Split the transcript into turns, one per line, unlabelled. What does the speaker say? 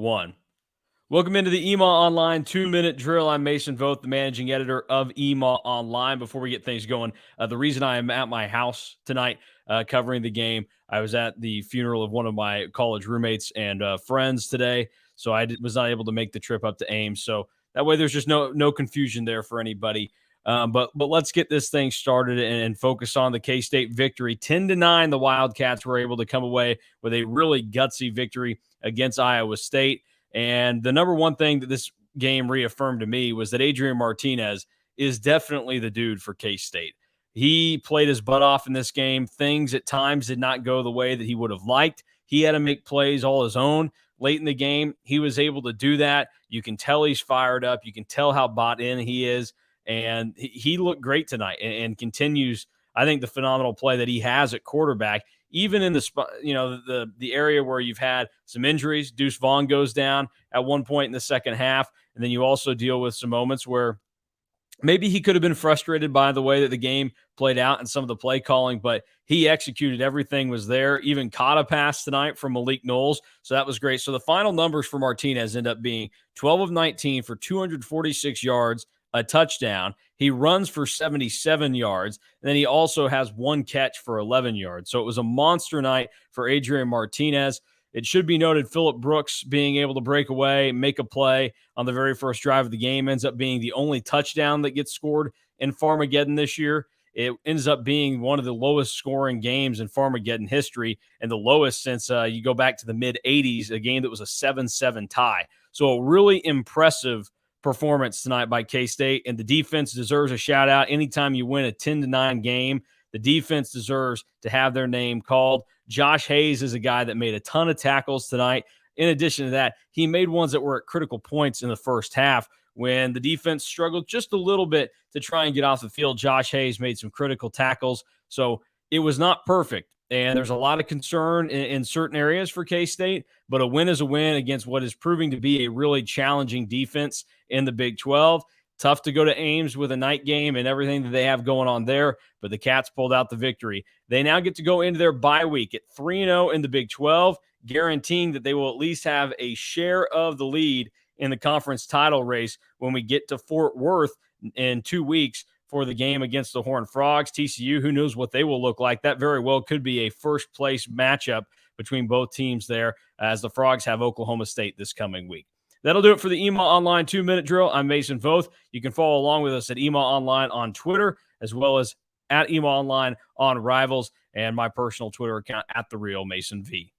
one. Welcome into the EMA Online 2-minute drill. I'm Mason Voth, the managing editor of EMA Online. Before we get things going, the reason I am at my house tonight covering the game, I was at the funeral of one of my college roommates and friends today, so was not able to make the trip up to Ames. So that way, there's just no confusion there for anybody. But let's get this thing started and focus on the K-State victory. 10-9, the Wildcats were able to come away with a really gutsy victory against Iowa State. And the number one thing that this game reaffirmed to me was that Adrian Martinez is definitely the dude for K-State. He played his butt off in this game. Things at times did not go the way that he would have liked. He had to make plays all his own late in the game. He was able to do that. You can tell he's fired up. You can tell how bought in he is. And he looked great tonight and continues, I think, the phenomenal play that he has at quarterback, even in the area where you've had some injuries. Deuce Vaughn goes down at one point in the second half, and then you also deal with some moments where maybe he could have been frustrated by the way that the game played out and some of the play calling, but he executed. Everything was there. Even caught a pass tonight from Malik Knowles, so that was great. So the final numbers for Martinez end up being 12 of 19 for 246 yards, a touchdown. He runs for 77 yards, and then he also has one catch for 11 yards. So it was a monster night for Adrian Martinez. It should be noted Phillip Brooks being able to break away, make a play on the very first drive of the game ends up being the only touchdown that gets scored in Farmageddon this year. It ends up being one of the lowest scoring games in Farmageddon history and the lowest since you go back to the mid-'80s, a game that was a 7-7 tie. So a really impressive performance tonight by K-State, and the defense deserves a shout out. Anytime you win a 10-9 game, the defense deserves to have their name called. Josh Hayes is a guy that made a ton of tackles tonight. In addition to that, he made ones that were at critical points in the first half when the defense struggled just a little bit to try and get off the field. Josh Hayes made some critical tackles, so it was not perfect. And there's a lot of concern in certain areas for K-State, but a win is a win against what is proving to be a really challenging defense in the Big 12. Tough to go to Ames with a night game and everything that they have going on there, but the Cats pulled out the victory. They now get to go into their bye week at 3-0 in the Big 12, guaranteeing that they will at least have a share of the lead in the conference title race when we get to Fort Worth in 2 weeks for the game against the Horned Frogs. TCU, who knows what they will look like. That very well could be a first-place matchup between both teams there as the Frogs have Oklahoma State this coming week. That'll do it for the EMA Online 2-minute drill. I'm Mason Voth. You can follow along with us at EMA Online on Twitter, as well as at EMA Online on Rivals, and my personal Twitter account at TheRealMasonV.